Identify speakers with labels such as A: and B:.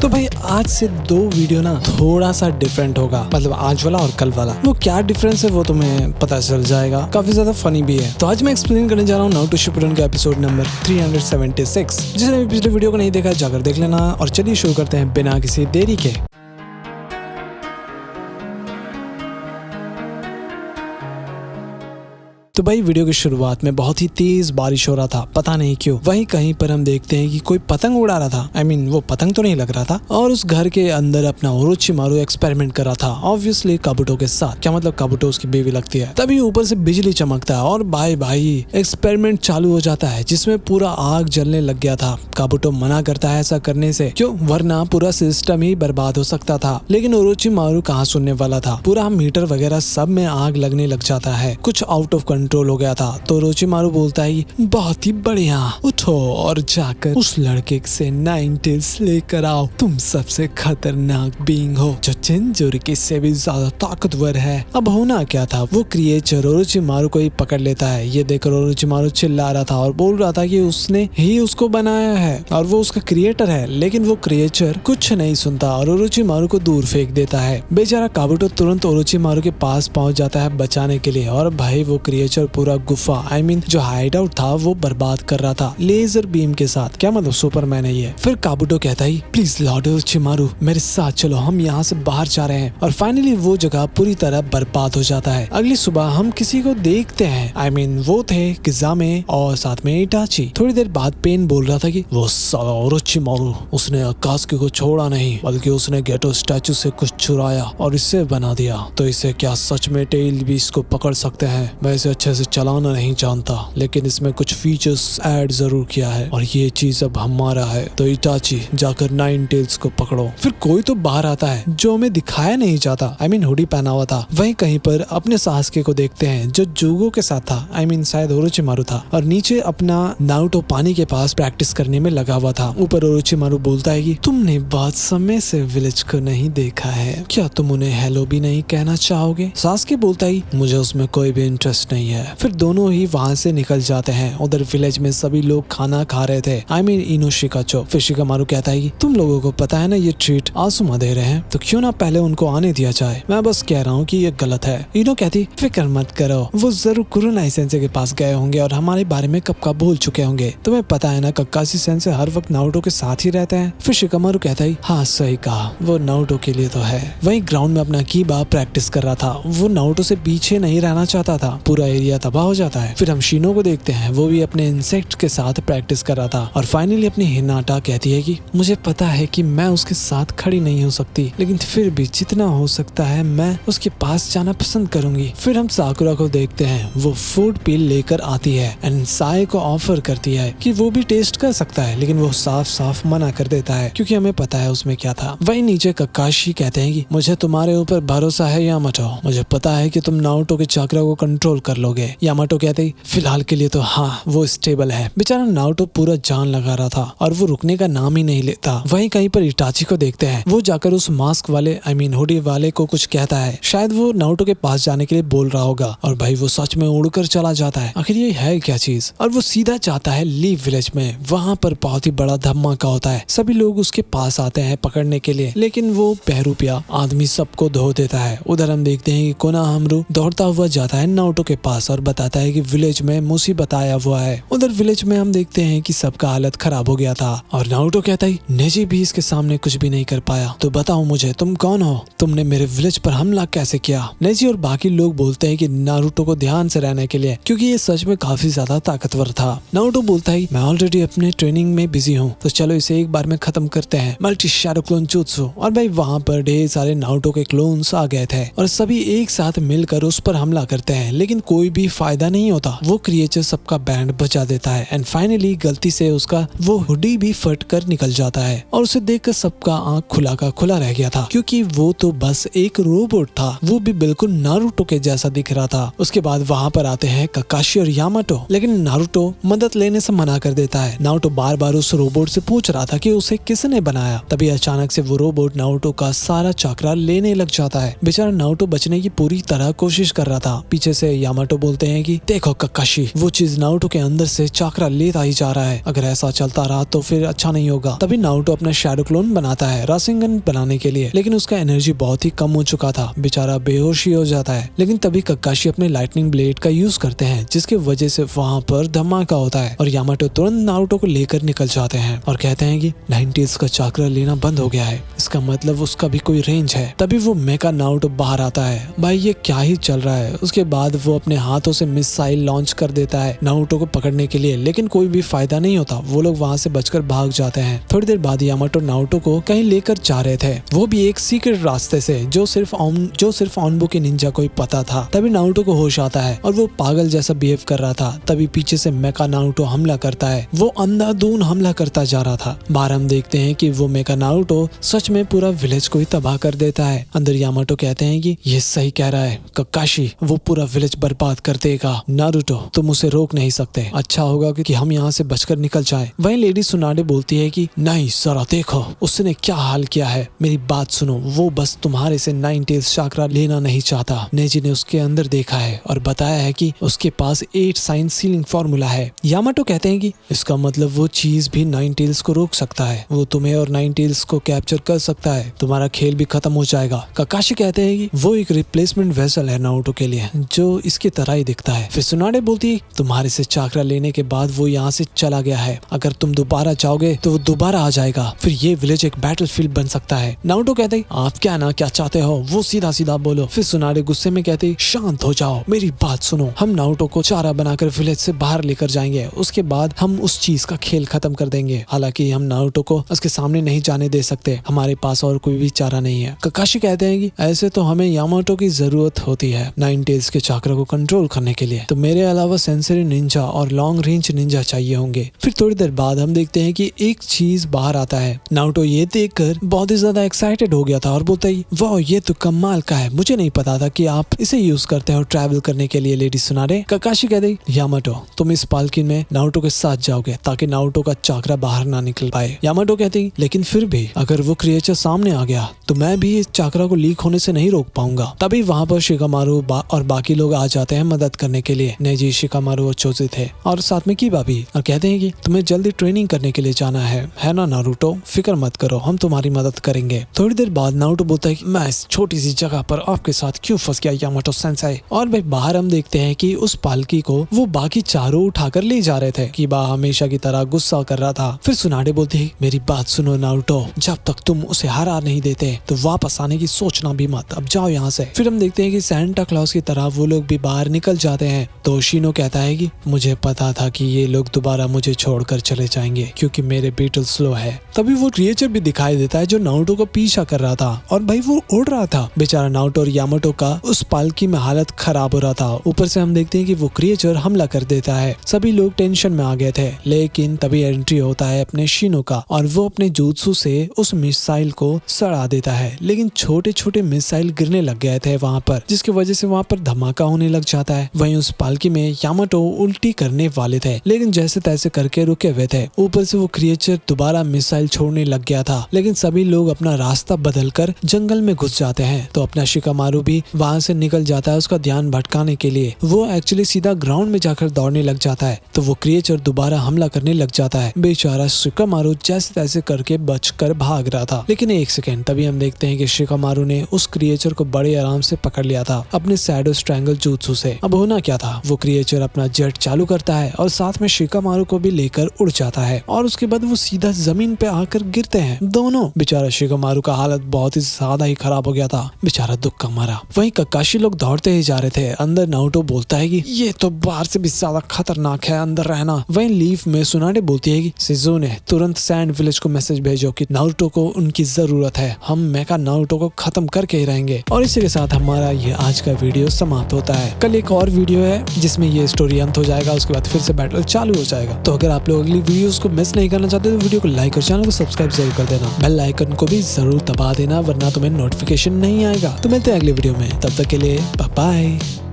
A: तो भाई आज से 2 वीडियो ना थोड़ा सा डिफरेंट होगा, मतलब आज वाला और कल वाला। वो क्या डिफरेंस है वो तुम्हें पता चल जाएगा, काफी ज्यादा फनी भी है। तो आज मैं एक्सप्लेन करने जा रहा हूँ नारुतो शिपुडेन का एपिसोड नंबर 376। जिसने पिछले वीडियो को नहीं देखा जाकर देख लेना। और चलिए शुरू करते हैं बिना किसी देरी के। तो भाई वीडियो की शुरुआत में बहुत ही तेज बारिश हो रहा था, पता नहीं क्यों। वहीं कहीं पर हम देखते हैं कि कोई पतंग उड़ा रहा था। वो पतंग तो नहीं लग रहा था। और उस घर के अंदर अपना ओरोचिमारू एक्सपेरिमेंट कर रहा था, ऑब्वियसली काबुटो के साथ। क्या मतलब काबुटो उसकी बेबी लगती है। तभी ऊपर से बिजली चमकता है और भाई एक्सपेरिमेंट चालू हो जाता है, जिसमें पूरा आग जलने लग गया था। काबुटो मना करता है ऐसा करने से, क्यों, वरना पूरा सिस्टम ही बर्बाद हो सकता था। लेकिन ओरोचिमारू कहाँ सुनने वाला था। पूरा मीटर वगैरह सब में आग लगने लग जाता है, कुछ आउट ऑफ कंट्रोल हो गया था। तो ओरोचिमारू बोलता है बहुत ही बढ़िया, उठो और जाकर उस लड़के से 9 टेल्स लेकर आओ। तुम सबसे खतरनाक बीइंग हो जो चिंजुरिकी से भी ज्यादा ताकतवर है। अब होना क्या था, वो क्रिएचर ओरोचिमारू को ही पकड़ लेता है। ये देखकर ओरोचिमारू चिल्ला रहा था और बोल रहा था कि उसने ही उसको बनाया है और वो उसका क्रिएटर है। लेकिन वो क्रिएचर कुछ नहीं सुनता और ओरोचिमारू को दूर फेंक देता है। बेचारा काबुटो तुरंत ओरोचिमारू के पास पहुंच जाता है बचाने के लिए। और भाई वो क्रिएचर पूरा गुफा जो हाइड आउट था वो बर्बाद कर रहा था लेजर बीम के साथ। क्या मतलब सुपरमैन है ये। फिर काबुटो कहता है प्लीज लॉर्ड ओरोचिमारू मेरे साथ चलो, हम यहाँ से बाहर जा रहे हैं। और फाइनली वो जगह पूरी तरह बर्बाद हो जाता है। अगली सुबह हम किसी को देखते हैं, वो थे किजामे और साथ में इटाची। थोड़ी देर बाद पेन बोल रहा था कि वो साला ओरोचिमारू, उसने अकात्सुकी को छोड़ा नहीं बल्कि उसने गेटो स्टैचू से कुछ चुराया और इससे बना दिया। तो इसे क्या सच में टेल भी इसको पकड़ सकते हैं। मैं इसे अच्छे से चलाना नहीं जानता, लेकिन इसमें कुछ फीचर्स ऐड जरूर किया है और ये चीज अब हमारा है। तो इटाची जाकर 9 टेल्स को पकड़ो। फिर कोई तो बाहर आता है जो हमें दिखाया नहीं जाता। हुडी पहना हुआ था। वहीं कहीं पर अपने सासके को देखते हैं जो जुगो के साथ था। शायद ओरोचिमारू था। और नीचे अपना नारुतो पानी के पास प्रैक्टिस करने में लगा हुआ था। ऊपर ओरोचिमारू बोलता है कि तुमने बहुत समय से विलेज को नहीं देखा है, क्या तुम उन्हें हेलो भी नहीं कहना चाहोगे। सासके बोलता है मुझे उसमें कोई भी इंटरेस्ट नहीं है। फिर दोनों ही वहाँ से निकल जाते हैं। उधर विलेज में सभी लोग खाना खा रहे थे, इनो शिकाचो। फिर शिकामारू कहता है कि तुम लोगों को पता है ना ये ट्रीट आसुमा दे रहे हैं, तो क्यों ना पहले उनको आने दिया जाए। मैं बस कह रहा हूँ कि ये गलत है। इनो कहती फिक्र मत करो, वो जरूर कुरुनाई सेंसे के पास गए होंगे और हमारे बारे में कब का भूल चुके होंगे। तुम्हें पता है ना ककाशी सेंसे हर वक्त नारुतो के साथ ही रहते हैं। फिर शिकामारू कहता है हाँ सही कहा, वो नारुतो के लिए तो है। वही ग्राउंड में अपना कीबा प्रैक्टिस कर रहा था। वो नारुतो से पीछे नहीं रहना चाहता था। पूरा एरिया तबाह हो जाता है। फिर हम शीनो को देखते हैं, वो भी अपने इंसेक्ट के साथ प्रैक्टिस कर रहा था। और फाइनली अपनी हिनाटा कहती है कि मुझे पता है कि मैं उसके साथ खड़ी नहीं हो सकती, लेकिन फिर भी जितना हो सकता है मैं उसके पास जाना पसंद करूंगी। फिर हम साकुरा को देखते हैं, वो फूड पील लेकर आती है एंड साए को ऑफर करती है कि वो भी टेस्ट कर सकता है, लेकिन वो साफ साफ मना कर देता है क्योंकि हमें पता है उसमें क्या था। वहीं नीचे ककाशी कहते हैं कि मुझे तुम्हारे ऊपर भरोसा है यामाटो, मुझे पता है कि तुम नारुतो के चक्र को कंट्रोल कर लोगे। यामाटो कहते ही फिलहाल के लिए तो हाँ वो स्टेबल है। बेचारा नारुतो पूरा जान लगा रहा था और वो रुकने का नाम ही नहीं लेता। वहीं कहीं पर इटाची को देखते हैं, वो जाकर उस मास्क वाले हुडी वाले को कुछ कहता है। शायद वो नारुतो के पास जाने के लिए बोल रहा होगा और भाई वो सच में उड़कर चला जाता है। आखिर ये है क्या चीज। और वो सीधा जाता है लीव विलेज में। वहाँ पर बहुत ही बड़ा धमाका होता है। सभी लोग उसके पास आते हैं पकड़ने के लिए, लेकिन वो बहरूपिया आदमी सबको धो देता है। उधर हम देखते हैं कि कोनोहामारू दौड़ता हुआ जाता है नारुतो के पास और बताता है कि विलेज में मुसीबत आया हुआ है। उधर विलेज में हम देखते हैं कि सबका हालत खराब हो गया था और नारुतो कहता है नेजी भी इसके सामने कुछ भी नहीं कर पाया, तो बताओ मुझे तुम कौन हो, तुमने मेरे विलेज पर हमला कैसे किया। नेजी और बाकी लोग बोलते हैं कि नारुतो को ध्यान से रहने के लिए, क्योंकि ये सच में काफी ज्यादा ताकतवर था। नारुतो बोलता है मैं ऑलरेडी अपने ट्रेनिंग में बिजी हूँ, तो चलो इसे एक बार में खत्म करते हैं, मल्टी शैडो क्लोन जुत्सु। और भाई वहाँ पर ढेर सारे नारुतो के क्लोन्स आ गए थे और सभी एक साथ मिलकर उस पर हमला करते हैं, लेकिन कोई भी फायदा नहीं होता। वो क्रिएचर सबका बैंड बचा देता है एंड फाइनली गलती से उसका वो हुडी भी फट कर निकल जाता है और उसे देखकर सबका आंख खुला का खुला रह गया था, क्योंकि वो तो बस एक रोबोट था। वो भी बिल्कुल नारुतो के जैसा दिख रहा था। उसके बाद वहाँ पर आते हैं ककाशी और यामाटो, लेकिन नारुतो मदद लेने से मना कर देता है। नारुतो बार बार उस रोबोट से पूछ रहा था कि उसे किसने बनाया। तभी अचानक से वो रोबोट नारुतो का सारा चक्रा लेने लग जाता है। बेचारा नारुतो बचने की पूरी तरह कोशिश कर रहा था। पीछे से यामाटो यामाटो बोलते हैं कि देखो ककाशी, वो चीज नारुतो के अंदर से चाकरा लेता ही जा रहा है, अगर ऐसा चलता रहा तो फिर अच्छा नहीं होगा। तभी नारुतो अपना शैडो क्लोन बनाता है रासेंगन बनाने के लिए, लेकिन उसका एनर्जी बहुत ही कम हो चुका था, बेचारा बेहोश ही हो जाता है। लेकिन तभी ककाशी अपने लाइटनिंग ब्लेड का यूज करते हैं, जिसकी वजह से वहाँ पर धमाका होता है और यामाटो तुरंत नारुतो को लेकर निकल जाते हैं और कहते हैं कि 90s का चाकरा लेना बंद हो गया है, इसका मतलब उसका भी कोई रेंज है। तभी वो मेका नारुतो बाहर आता है, भाई ये क्या ही चल रहा है। उसके बाद वो अपने हाथों से मिसाइल लॉन्च कर देता है नारुतो को पकड़ने के लिए, लेकिन कोई भी फायदा नहीं होता, वो लोग वहाँ से बचकर भाग जाते हैं। थोड़ी देर बाद यामाटो नारुतो को कहीं लेकर जा रहे थे, वो भी एक सीक्रेट रास्ते से जो सिर्फ ऑनबो के निंजा को ही पता था। तभी नारुतो को होश आता है और वो पागल जैसा बिहेव कर रहा था। तभी पीछे से मेका नारुतो हमला करता है, वो अंधाधुंध हमला करता जा रहा था। बाहर हम देखते हैं कि वो मेका नारुतो सच में पूरा विलेज को ही तबाह कर देता है। अंदर यामाटो कहते हैं कि ये सही कह रहा है ककाशी, वो पूरा विलेज बर्बाद कर देगा। नारुतो तुम उसे रोक नहीं सकते, अच्छा होगा कि हम यहाँ से बचकर निकल जाएं। वहीं लेडी सुनाडे बोलती है कि नहीं जरा देखो उसने क्या हाल किया है, मेरी बात सुनो, वो बस तुम्हारे से 90s चाकरा लेना नहीं चाहता। नेजी ने उसके अंदर देखा है और बताया है कि उसके पास 8 साइन सीलिंग फॉर्मूला है। यामाटो कहते हैं कि इसका मतलब वो चीज भी 90s को रोक सकता है, वो तुम्हें और 90s को कैप्चर कर सकता है, तुम्हारा खेल भी खत्म हो जाएगा। ककाशी कहते हैं कि वो एक रिप्लेसमेंट वेसल है नारुतो के लिए, जो इसकी तरह ही दिखता है। फिर सुनाडे बोलती है तुम्हारे से चाकरा लेने के बाद वो यहाँ से चला गया है, अगर तुम दोबारा चाहोगे तो वो दोबारा आ जाएगा, फिर ये विलेज एक बैटलफील्ड बन सकता है। नारुतो कहते हैं आप क्या चाहते हो, वो सीधा सीधा बोलो। फिर सुनाडे गुस्से में कहते हैं शांत हो जाओ, मेरी बात सुनो, हम नारुतो को चारा बनाकर विलेज से बाहर लेकर जाएंगे, उसके बाद हम उस चीज का खेल खत्म कर देंगे। हालांकि हम नारुतो को उसके सामने नहीं जाने दे सकते, हमारे पास और कोई भी चारा नहीं है। ककाशी कहते हैं कि ऐसे तो हमें यामाटो की जरूरत होती है 90s के चाकरा को कंट्रोल करने के लिए, तो मेरे अलावा सेंसरी निंजा और लॉन्ग रेंज निंजा चाहिए होंगे। फिर थोड़ी देर बाद हम देखते हैं कि एक चीज बाहर आता है। नारुतो ये देखकर बहुत ही ज्यादा एक्साइटेड हो गया था और बोलता है वाह ये तो कमाल का है, मुझे नहीं पता था कि आप इसे यूज करते हो ट्रैवल करने के लिए। लेडी सुनाडे ककाशी कहते यामाटो तुम इस पालकी में नारुतो के साथ जाओगे ताकि नारुतो का चाकरा बाहर ना निकल पाए। यामाटो कहते लेकिन फिर भी अगर वो क्रिएचर सामने आ गया तो मैं भी इस चाकरा को लीक होने से नहीं रोक पाऊंगा। तभी वहाँ पर शिकामारू और बाकी लोग आ जाते हैं मदद करने के लिए। नेजी, शिकामारू और चोजी थे और साथ में कीबा भी, और कहते हैं कि तुम्हें जल्दी ट्रेनिंग करने के लिए जाना है ना नारुतो, फिक्र मत करो, हम तुम्हारी मदद करेंगे। थोड़ी देर बाद नारुतो बोलता है मैं इस छोटी सी जगह पर आपके साथ क्यों फंस गया यामाटो सेंसेई। और भाई बाहर हम देखते हैं कि उस पालकी को वो बाकी चारों उठाकर ले जा रहे थे। कीबा हमेशा की तरह गुस्सा कर रहा था। फिर सुनाडे बोलती है मेरी बात सुनो नारुतो, जब तक तुम उसे हरा नहीं देते तो वापस आने की सोचना भी मत, अब जाओ यहाँ से। फिर हम देखते हैं कि सैंटा क्लॉज की तरह वो लोग भी बाहर निकल जाते हैं। तो शिनो कहता है कि मुझे पता था कि ये लोग दोबारा मुझे छोड़कर चले जाएंगे क्योंकि मेरे बीटल स्लो है। तभी वो क्रिएचर भी दिखाई देता है जो नारुतो को पीछा कर रहा था और भाई वो उड़ रहा था। बेचारा नारुतो और यामाटो का उस पालकी में हालत खराब हो रहा था। ऊपर से हम देखते हैं कि वो क्रिएचर हमला कर देता है। सभी लोग टेंशन में आ गए थे, लेकिन तभी एंट्री होता है अपने शिनो का और वो अपने जुत्सु से उस मिसाइल को सड़ा देता है। लेकिन छोटे छोटे मिसाइल गिरने लग गए थे वहाँ पर, जिसकी वजह से वहाँ पर धमाका होने लग जाता है। वहीं उस पालकी में यामाटो उल्टी करने वाले थे, लेकिन जैसे तैसे करके रुके हुए थे। ऊपर से वो क्रिएचर दोबारा मिसाइल छोड़ने लग गया था, लेकिन सभी लोग अपना रास्ता बदलकर जंगल में घुस जाते हैं। तो अपना शिकामारू भी वहाँ से निकल जाता है उसका ध्यान भटकाने के लिए। वो एक्चुअली सीधा ग्राउंड में जाकर दौड़ने लग जाता है, तो वो क्रिएचर दोबारा हमला करने लग जाता है। बेचारा शिकामारू जैसे तैसे करके बचकर भाग रहा था। लेकिन एक सेकेंड, तभी हम देखते हैं कि शिकामारू ने उस क्रिएचर को बड़े आराम से पकड़ लिया था अपने शैडो स्ट्रैंगल जुत्सु से। अब होना क्या था, वो क्रिएचर अपना जेट चालू करता है और साथ में शिकामारू को भी लेकर उड़ जाता है और उसके बाद वो सीधा जमीन पे आकर गिरते हैं दोनों। बेचारा शिकामारू का हालत बहुत ही ज्यादा ही खराब हो गया था, बेचारा दुख का मारा। वहीं ककाशी लोग दौड़ते ही जा रहे थे। अंदर नारुतो बोलता है कि ये तो बाहर से भी ज्यादा खतरनाक है, अंदर रहना। वहीं लीफ में सुनाडे बोलती है कि शिजुने तुरंत सैंड विलेज को मैसेज भेजो कि नारुतो को उनकी जरूरत है, हम मेका नारुतो को खत्म करके ही रहेंगे। और इसी के साथ हमारा ये आज का वीडियो समाप्त होता है। कल एक और वीडियो है जिसमें ये स्टोरी अंत हो जाएगा, उसके बाद फिर से बैटल चालू हो जाएगा। तो अगर आप लोग अगली वीडियोस को मिस नहीं करना चाहते तो वीडियो को लाइक और चैनल को सब्सक्राइब जरूर कर देना। बेल आइकन को भी जरूर दबा देना, वरना तुम्हें नोटिफिकेशन नहीं आएगा। तो मिलते हैं अगले वीडियो में, तब तक के लिए बाय बाय।